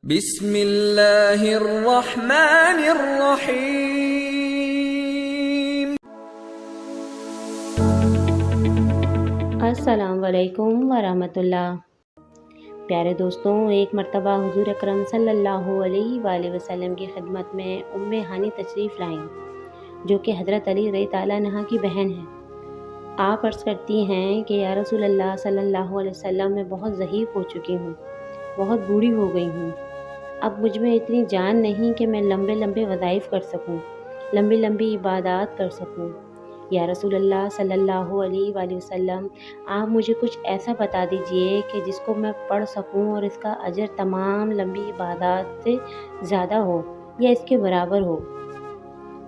بسم اللہ الرحمن الرحیم۔ السلام علیکم ورحمۃ اللہ۔ پیارے دوستوں، ایک مرتبہ حضور اکرم صلی اللہ علیہ وآلہ وسلم کی خدمت میں ام ہانی تشریف لائیں، جو کہ حضرت علی رضی تعالیٰ عنہ کی بہن ہیں۔ آپ عرض کرتی ہیں کہ یا رسول اللہ صلی اللہ علیہ وسلم میں بہت ضعیف ہو چکی ہوں، بہت بوڑھی ہو گئی ہوں۔ اب مجھ میں اتنی جان نہیں کہ میں لمبے لمبے وظائف کر سکوں، لمبی لمبی عبادات کر سکوں۔ یا رسول اللہ صلی اللہ علیہ وآلہ وسلم، آپ مجھے کچھ ایسا بتا دیجئے کہ جس کو میں پڑھ سکوں اور اس کا اجر تمام لمبی عبادات سے زیادہ ہو یا اس کے برابر ہو۔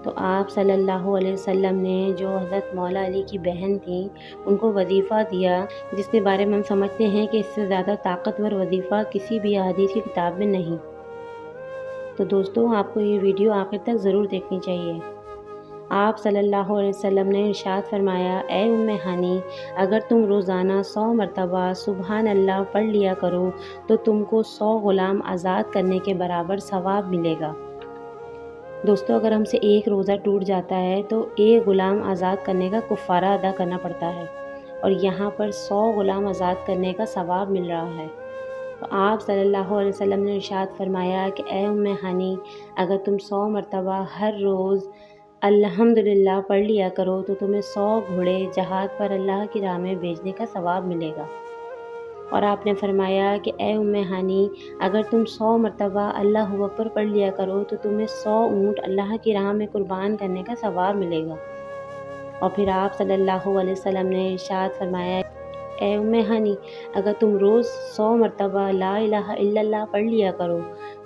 تو آپ صلی اللہ علیہ وسلم نے جو حضرت مولا علی کی بہن تھیں ان کو وظیفہ دیا، جس کے بارے میں ہم سمجھتے ہیں کہ اس سے زیادہ طاقتور وظیفہ کسی بھی احادیث کی کتاب میں نہیں۔ تو دوستوں، آپ کو یہ ویڈیو آخر تک ضرور دیکھنی چاہیے۔ آپ صلی اللہ علیہ وسلم نے ارشاد فرمایا، اے ام ہانی، اگر تم روزانہ 100 مرتبہ سبحان اللہ پڑھ لیا کرو تو تم کو 100 غلام آزاد کرنے کے برابر ثواب ملے گا۔ دوستوں، اگر ہم سے ایک روزہ ٹوٹ جاتا ہے تو ایک غلام آزاد کرنے کا کفارہ ادا کرنا پڑتا ہے، اور یہاں پر 100 غلام آزاد کرنے کا ثواب مل رہا ہے۔ تو آپ صلی اللہ علیہ وسلم نے ارشاد فرمایا کہ اے ام ہانی، اگر تم 100 مرتبہ ہر روز الحمدللہ پڑھ لیا کرو تو تمہیں 100 گھوڑے جہاد پر اللہ کی راہ میں بھیجنے کا ثواب ملے گا۔ اور آپ نے فرمایا کہ اے ام ہانی، اگر تم 100 مرتبہ اللہ اکبر پڑھ لیا کرو تو تمہیں 100 اونٹ اللہ کی راہ میں قربان کرنے کا ثواب ملے گا۔ اور پھر آپ صلی اللہ علیہ وسلم نے ارشاد فرمایا، اے ام ہانی، اگر تم روز 100 مرتبہ لا الہ الا اللہ پڑھ لیا کرو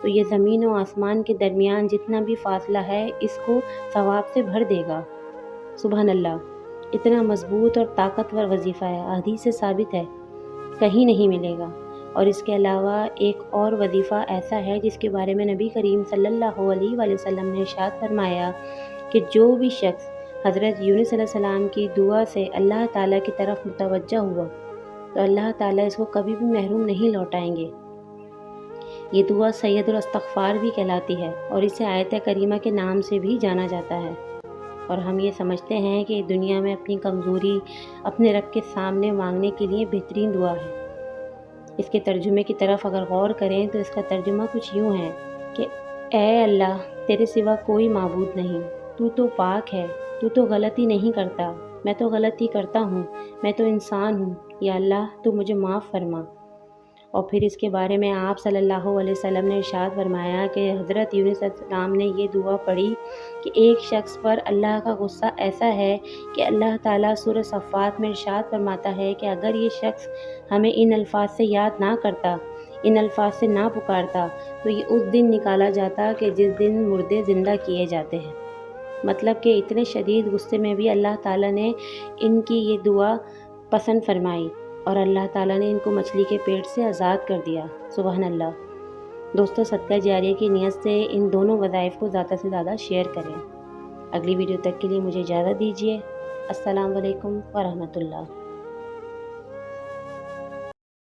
تو یہ زمین و آسمان کے درمیان جتنا بھی فاصلہ ہے اس کو ثواب سے بھر دے گا۔ سبحان اللہ! اتنا مضبوط اور طاقتور وظیفہ ہے، حدیث سے ثابت ہے، کہیں نہیں ملے گا۔ اور اس کے علاوہ ایک اور وظیفہ ایسا ہے جس کے بارے میں نبی کریم صلی اللہ علیہ وآلہ وسلم نے ارشاد فرمایا کہ جو بھی شخص حضرت یونس علیہ السلام کی دعا سے اللہ تعالیٰ کی طرف متوجہ ہوا تو اللہ تعالیٰ اس کو کبھی بھی محروم نہیں لوٹائیں گے۔ یہ دعا سید الاستغفار بھی کہلاتی ہے اور اسے آیت کریمہ کے نام سے بھی جانا جاتا ہے۔ اور ہم یہ سمجھتے ہیں کہ دنیا میں اپنی کمزوری اپنے رب کے سامنے مانگنے کے لیے بہترین دعا ہے۔ اس کے ترجمے کی طرف اگر غور کریں تو اس کا ترجمہ کچھ یوں ہے کہ اے اللہ، تیرے سوا کوئی معبود نہیں، تو تو پاک ہے، تو تو غلطی نہیں کرتا، میں تو غلطی کرتا ہوں، میں تو انسان ہوں، یا اللہ تو مجھے معاف فرما۔ اور پھر اس کے بارے میں آپ صلی اللہ علیہ وسلم نے ارشاد فرمایا کہ حضرت یونس علیہ السلام نے یہ دعا پڑھی کہ ایک شخص پر اللہ کا غصہ ایسا ہے کہ اللہ تعالیٰ سورہ صفات میں ارشاد فرماتا ہے کہ اگر یہ شخص ہمیں ان الفاظ سے یاد نہ کرتا، ان الفاظ سے نہ پکارتا تو یہ اس دن نکالا جاتا کہ جس دن مردے زندہ کیے جاتے ہیں۔ مطلب کہ اتنے شدید غصے میں بھی اللہ تعالیٰ نے ان کی یہ دعا پسند فرمائی اور اللہ تعالیٰ نے ان کو مچھلی کے پیٹ سے آزاد کر دیا۔ سبحان اللہ! دوستو، صدقہ جاریہ کی نیت سے ان دونوں وظائف کو زیادہ سے زیادہ شیئر کریں۔ اگلی ویڈیو تک کے لیے مجھے اجازت دیجیے۔ السلام علیکم ورحمۃ اللہ۔